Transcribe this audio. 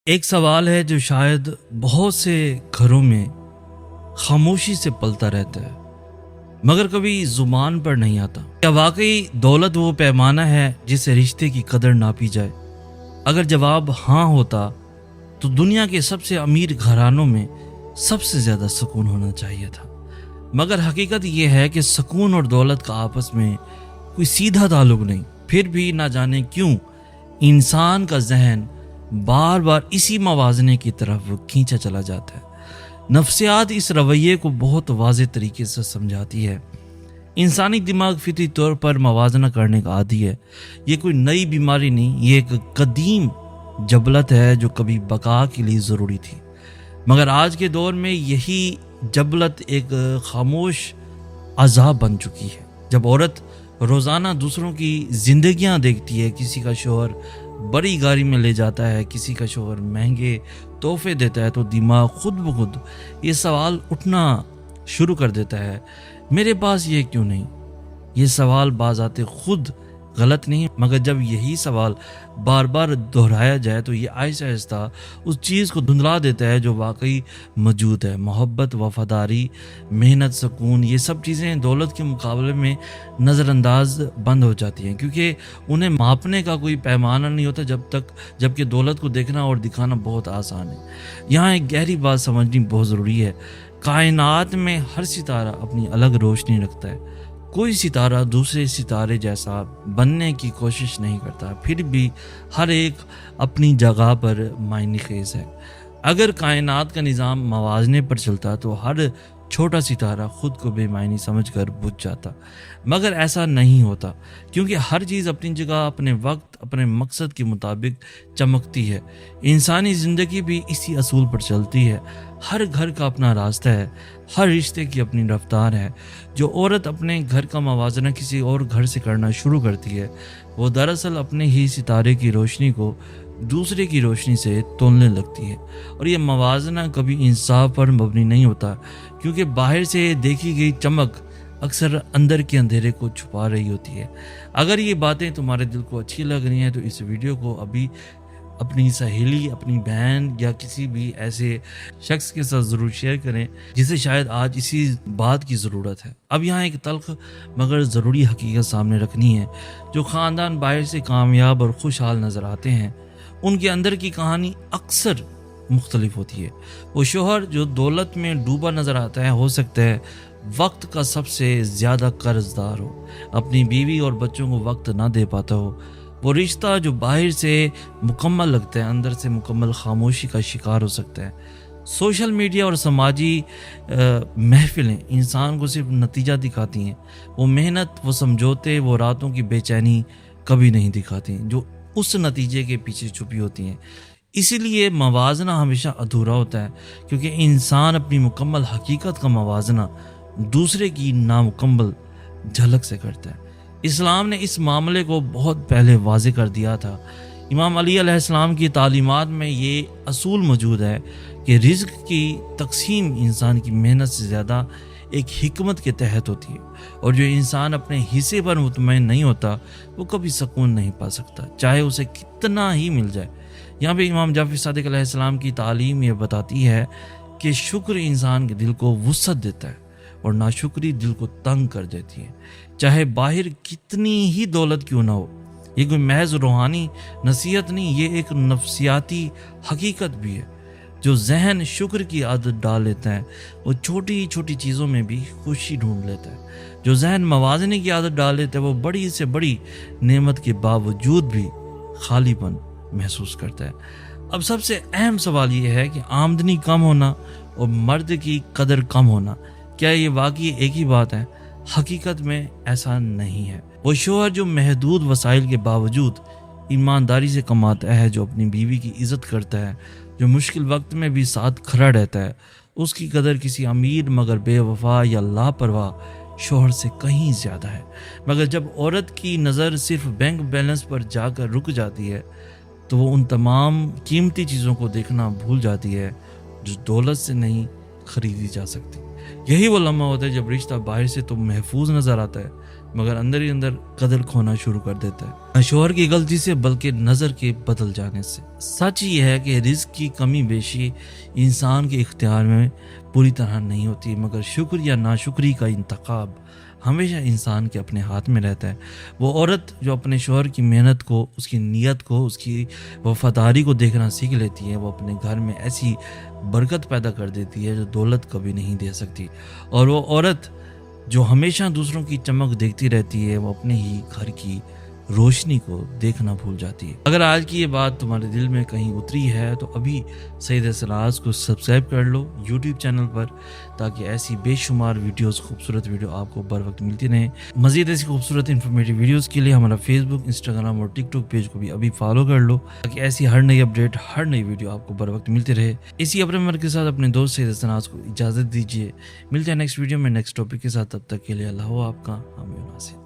ایک سوال ہے جو شاید بہت سے گھروں میں خاموشی سے پلتا رہتا ہے مگر کبھی زبان پر نہیں آتا۔ کیا واقعی دولت وہ پیمانہ ہے جس سے رشتے کی قدر ناپی جائے؟ اگر جواب ہاں ہوتا تو دنیا کے سب سے امیر گھرانوں میں سب سے زیادہ سکون ہونا چاہیے تھا، مگر حقیقت یہ ہے کہ سکون اور دولت کا آپس میں کوئی سیدھا تعلق نہیں۔ پھر بھی نہ جانے کیوں انسان کا ذہن بار بار اسی موازنے کی طرف کھینچا چلا جاتا ہے۔ نفسیات اس رویے کو بہت واضح طریقے سے سمجھاتی ہے۔ انسانی دماغ فطری طور پر موازنہ کرنے کا عادی ہے۔ یہ کوئی نئی بیماری نہیں، یہ ایک قدیم جبلت ہے جو کبھی بقا کے لیے ضروری تھی، مگر آج کے دور میں یہی جبلت ایک خاموش عذاب بن چکی ہے۔ جب عورت روزانہ دوسروں کی زندگیاں دیکھتی ہے، کسی کا شوہر بڑی گاڑی میں لے جاتا ہے، کسی کا شوہر مہنگے تحفے دیتا ہے، تو دماغ خود بخود یہ سوال اٹھنا شروع کر دیتا ہے، میرے پاس یہ کیوں نہیں؟ یہ سوال بذات خود غلط نہیں، مگر جب یہی سوال بار بار دہرایا جائے تو یہ آہستہ آہستہ اس چیز کو دھندلا دیتا ہے جو واقعی موجود ہے۔ محبت، وفاداری، محنت، سکون، یہ سب چیزیں دولت کے مقابلے میں نظر انداز بند ہو جاتی ہیں، کیونکہ انہیں ماپنے کا کوئی پیمانہ نہیں ہوتا جبکہ دولت کو دیکھنا اور دکھانا بہت آسان ہے۔ یہاں ایک گہری بات سمجھنی بہت ضروری ہے۔ کائنات میں ہر ستارہ اپنی الگ روشنی رکھتا ہے، کوئی ستارہ دوسرے ستارے جیسا بننے کی کوشش نہیں کرتا، پھر بھی ہر ایک اپنی جگہ پر معنی خیز ہے۔ اگر کائنات کا نظام موازنے پر چلتا تو ہر چھوٹا ستارہ خود کو بے معنی سمجھ کر بجھ جاتا، مگر ایسا نہیں ہوتا، کیونکہ ہر چیز اپنی جگہ، اپنے وقت، اپنے مقصد کے مطابق چمکتی ہے۔ انسانی زندگی بھی اسی اصول پر چلتی ہے۔ ہر گھر کا اپنا راستہ ہے، ہر رشتے کی اپنی رفتار ہے۔ جو عورت اپنے گھر کا موازنہ کسی اور گھر سے کرنا شروع کرتی ہے، وہ دراصل اپنے ہی ستارے کی روشنی کو دوسرے کی روشنی سے تولنے لگتی ہے، اور یہ موازنہ کبھی انصاف پر مبنی نہیں ہوتا، کیونکہ باہر سے دیکھی گئی چمک اکثر اندر کے اندھیرے کو چھپا رہی ہوتی ہے۔ اگر یہ باتیں تمہارے دل کو اچھی لگ رہی ہیں تو اس ویڈیو کو ابھی اپنی سہیلی، اپنی بہن یا کسی بھی ایسے شخص کے ساتھ ضرور شیئر کریں جسے شاید آج اسی بات کی ضرورت ہے۔ اب یہاں ایک تلخ مگر ضروری حقیقت سامنے رکھنی ہے۔ جو خاندان باہر سے کامیاب اور خوشحال نظر آتے ہیں، ان کے اندر کی کہانی اکثر مختلف ہوتی ہے۔ وہ شوہر جو دولت میں ڈوبا نظر آتا ہے، ہو سکتا ہے وقت کا سب سے زیادہ قرض دار ہو، اپنی بیوی اور بچوں کو وقت نہ دے پاتا ہو۔ وہ رشتہ جو باہر سے مکمل لگتا ہے، اندر سے مکمل خاموشی کا شکار ہو سکتا ہے۔ سوشل میڈیا اور سماجی محفلیں انسان کو صرف نتیجہ دکھاتی ہیں، وہ محنت، وہ سمجھوتے، وہ راتوں کی بے چینی کبھی نہیں دکھاتی جو اس نتیجے کے پیچھے چھپی ہوتی ہیں۔ اسی لیے موازنہ ہمیشہ ادھورا ہوتا ہے، کیونکہ انسان اپنی مکمل حقیقت کا موازنہ دوسرے کی نامکمل جھلک سے کرتا ہے۔ اسلام نے اس معاملے کو بہت پہلے واضح کر دیا تھا۔ امام علی علیہ السلام کی تعلیمات میں یہ اصول موجود ہے کہ رزق کی تقسیم انسان کی محنت سے زیادہ ایک حکمت کے تحت ہوتی ہے، اور جو انسان اپنے حصے پر مطمئن نہیں ہوتا وہ کبھی سکون نہیں پا سکتا، چاہے اسے کتنا ہی مل جائے۔ یہاں پہ امام جعفر صادق علیہ السلام کی تعلیم یہ بتاتی ہے کہ شکر انسان کے دل کو وسعت دیتا ہے اور ناشکری دل کو تنگ کر دیتی ہے، چاہے باہر کتنی ہی دولت کیوں نہ ہو۔ یہ کوئی محض روحانی نصیحت نہیں، یہ ایک نفسیاتی حقیقت بھی ہے۔ جو ذہن شکر کی عادت ڈال لیتا ہے وہ چھوٹی چھوٹی چیزوں میں بھی خوشی ڈھونڈ لیتا ہے۔ جو ذہن موازنے کی عادت ڈال لیتا ہے وہ بڑی سے بڑی نعمت کے باوجود بھی خالی پن محسوس کرتا ہے۔ اب سب سے اہم سوال یہ ہے کہ آمدنی کم ہونا اور مرد کی قدر کم ہونا، کیا یہ واقعی ایک ہی بات ہے؟ حقیقت میں ایسا نہیں ہے۔ وہ شوہر جو محدود وسائل کے باوجود ایمانداری سے کماتا ہے، جو اپنی بیوی کی عزت کرتا ہے، جو مشکل وقت میں بھی ساتھ کھڑا رہتا ہے، اس کی قدر کسی امیر مگر بے وفا یا لاپرواہ شوہر سے کہیں زیادہ ہے۔ مگر جب عورت کی نظر صرف بینک بیلنس پر جا کر رک جاتی ہے تو وہ ان تمام قیمتی چیزوں کو دیکھنا بھول جاتی ہے جو دولت سے نہیں خریدی جا سکتی۔ یہی وہ لمحہ ہوتا ہے جب رشتہ باہر سے تو محفوظ نظر آتا ہے، مگر اندر ہی اندر قدر کھونا شروع کر دیتا ہے، نہ شوہر کی غلطی سے بلکہ نظر کے بدل جانے سے۔ سچ یہ ہے کہ رزق کی کمی بیشی انسان کے اختیار میں پوری طرح نہیں ہوتی، مگر شکر یا ناشکری کا انتخاب ہمیشہ انسان کے اپنے ہاتھ میں رہتا ہے۔ وہ عورت جو اپنے شوہر کی محنت کو، اس کی نیت کو، اس کی وفاداری کو دیکھنا سیکھ لیتی ہے، وہ اپنے گھر میں ایسی برکت پیدا کر دیتی ہے جو دولت کبھی نہیں دے سکتی۔ اور وہ عورت جو ہمیشہ دوسروں کی چمک دیکھتی رہتی ہے، وہ اپنے ہی گھر کی روشنی کو دیکھنا بھول جاتی ہے۔ اگر آج کی یہ بات تمہارے دل میں کہیں اتری ہے تو ابھی سید اسراج کو سبسکرائب کر لو یوٹیوب چینل پر، تاکہ ایسی بے شمار ویڈیوز، خوبصورت ویڈیو آپ کو بر وقت ملتی رہیں۔ مزید ایسی خوبصورت انفارمیٹیو ویڈیوز کے لیے ہمارا فیس بک، انسٹاگرام اور ٹک ٹاک پیج کو بھی ابھی فالو کر لو، تاکہ ایسی ہر نئی اپڈیٹ، ہر نئی ویڈیو آپ کو بر وقت ملتی رہے۔ اسی اپنے عمر کے ساتھ اپنے دوست سید اسراج کو اجازت دیجیے، ملتے ہیں نیکسٹ ویڈیو میں نیکسٹ ٹاپک کے ساتھ، تب تک کے لیے اللہ ہو آپ کا حامی و ناصر۔